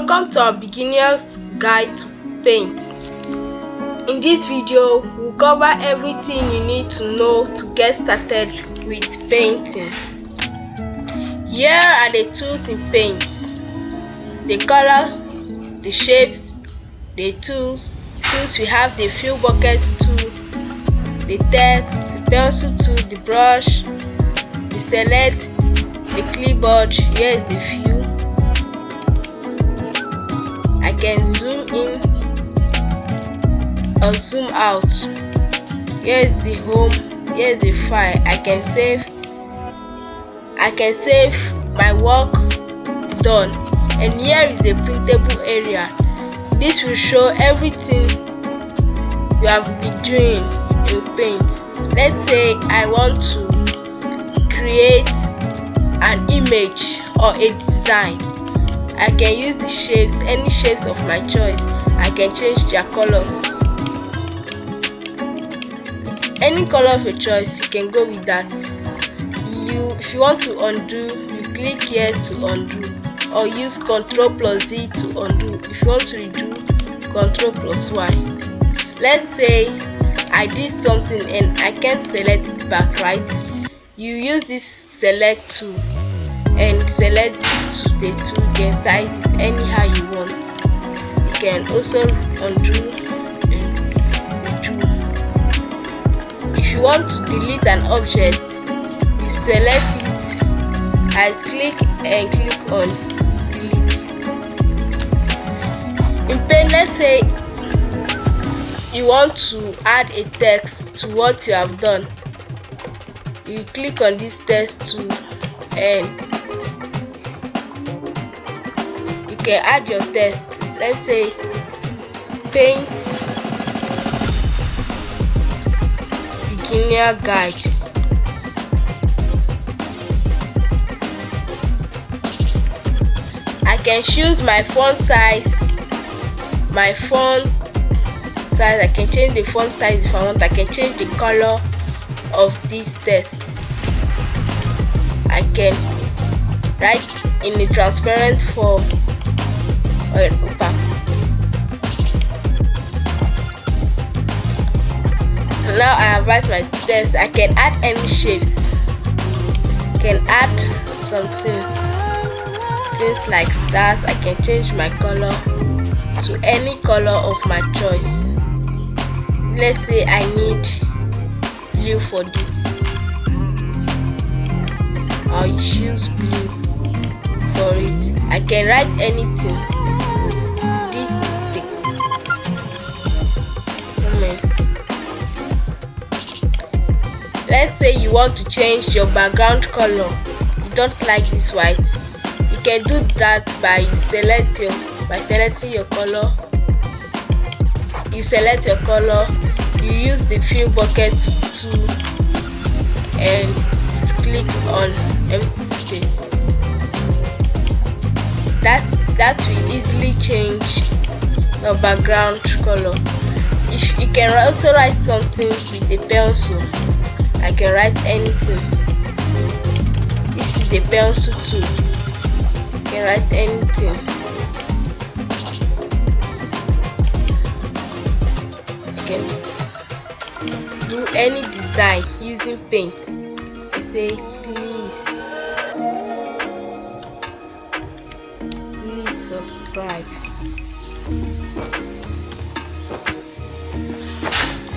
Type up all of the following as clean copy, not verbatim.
Welcome to our beginner's guide to paint. In this video, we'll cover everything you need to know to get started with painting. Here are the tools in paint: the color, the shapes, the tools. We have the fill buckets tool, the text, the pencil tool, the brush, the select, the clipboard. Here is the view. I can zoom in or zoom out. Here is the home. Here is the file. I can save my work done. And here is the printable area. This will show everything you have been doing in paint. Let's say I want to create an image or a design. I can use the shapes, any shapes of my choice. I can change their colors. Any color of your choice, you can go with that. If you want to undo, you click here to undo, or use Ctrl+Z to undo. If you want to redo, Ctrl+Y. Let's say I did something and I can't select it back, right? You use this select tool and select the tool. You can size it anyhow you want. You can also undo and redo. If you want to delete an object, you select it, right click and click on delete. In paint, let's say you want to add a text to what you have done. You click on this text tool and you can add your text. Let's say paint beginner guide. I can choose my font size. I can change the font size if I want. I can change the color of this text. I can write in a transparent form or an opaque. Now I have write my text. I can add any shapes. I can add some things like stars. I can change my color to any color of my choice. Let's say I need blue for this. I'll choose blue for it. I can write anything. This is the moment. Let's say you want to change your background color. You don't like this white. You can do that by selecting your color. You select your color. You use the fill bucket tool and click on empty space. That will easily change your background color. If you can also write something with a pencil, I can write anything. This is the pencil tool. You can write anything. You can do any design using paint. Say please subscribe.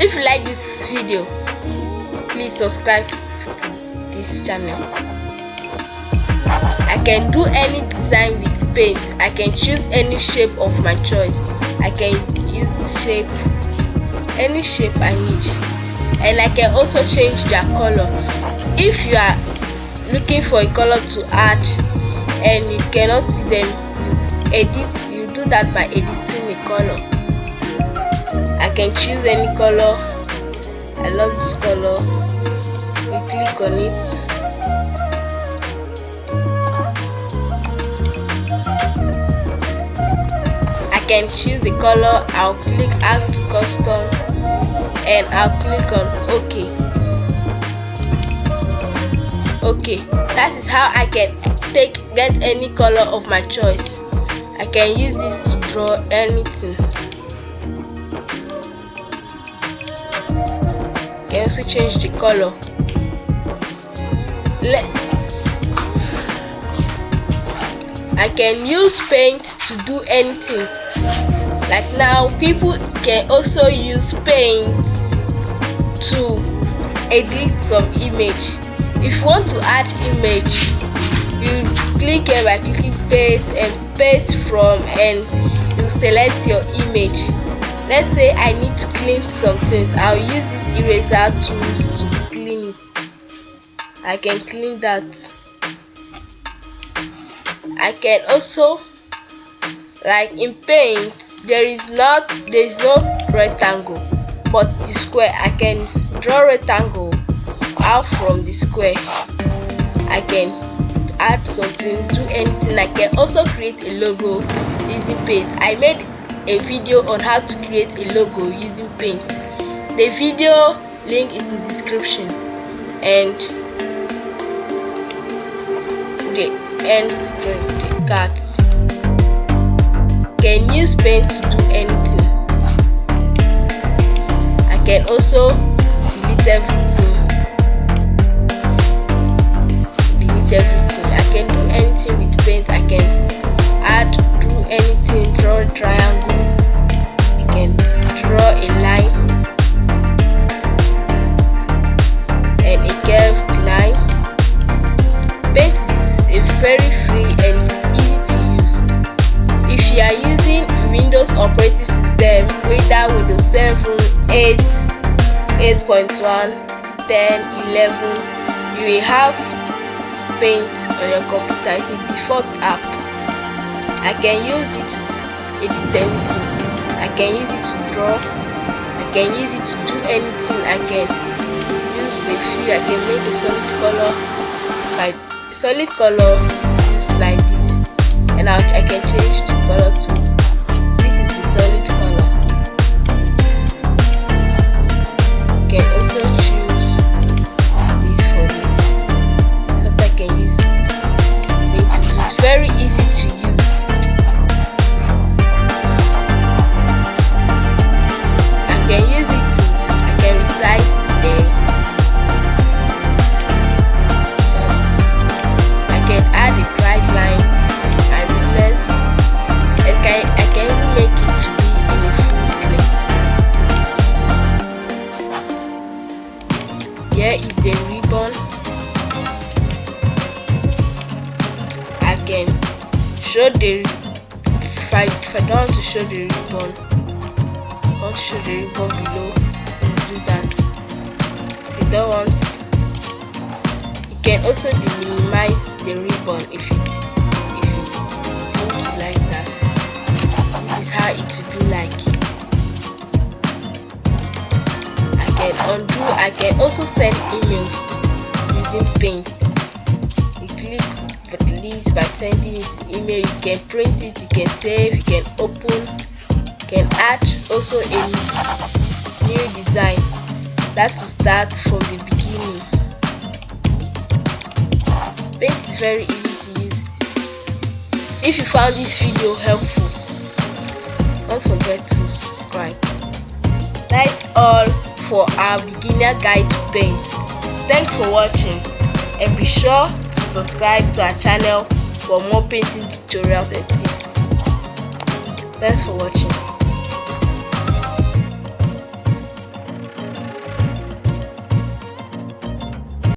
If you like this video, please subscribe to this channel. I can do any design with paint. I can choose any shape of my choice. I can use shape, any shape I need, and I can also change their color. If you are looking for a color to add and you cannot see them, you do that by editing a color. I can choose any color. I love this color. We click on it. I can choose the color. I'll click add custom and I'll click on OK. Okay, that is how I can get any color of my choice. I can use this to draw anything. I can also change the color. I can use paint to do anything. Like now, people can also use paint to edit some image. If you want to add image, you click here by clicking paste and paste from, and you select your image. Let's say I need to clean some things. I'll use this eraser tools to clean it. I can clean that. I can also, like in paint, there is no rectangle, but the square. I can draw rectangle out from the square. I can add something, do anything. I can also create a logo using paint. I made a video on how to create a logo using paint. The video link is in the description, and the end screen, the cards. Can use paint to do anything. I can also delete everything. I can do anything with paint. I can add, do anything, draw a triangle. I can draw a line and a curved line. Paint is a very free and it's easy to use. If you are using Windows operating system, whether Windows 7, 8, 8.1, 10, 11, you will have paint on your computer. It's a default app. I can use it to edit anything. I can use it to draw. I can use it to do anything. I can use the fill. I can make a solid color. My solid color is like this, and I can change the color to, this is the solid color. I can also choose this for this. What I can use paint to do. It's very easy to use. I can use it to, I can resize I can add a bright line and less. I can even make it to be in a full screen. Here is the ribbon. I can show the, if I don't want to show the ribbon, I want to show the ribbon below, do that. If you don't want, you can also minimize the ribbon if you don't like that. This is how it will be like. I can undo. I can also send emails using paint. You click for the list by sending it an email. You can print it, you can save, you can open, you can add also a new design that will start from the beginning. Paint is very easy to use. If you found this video helpful, don't forget to subscribe. That's all for our beginner guide to paint. Thanks for watching, and be sure to subscribe to our channel for more painting tutorials and tips. Thanks for watching.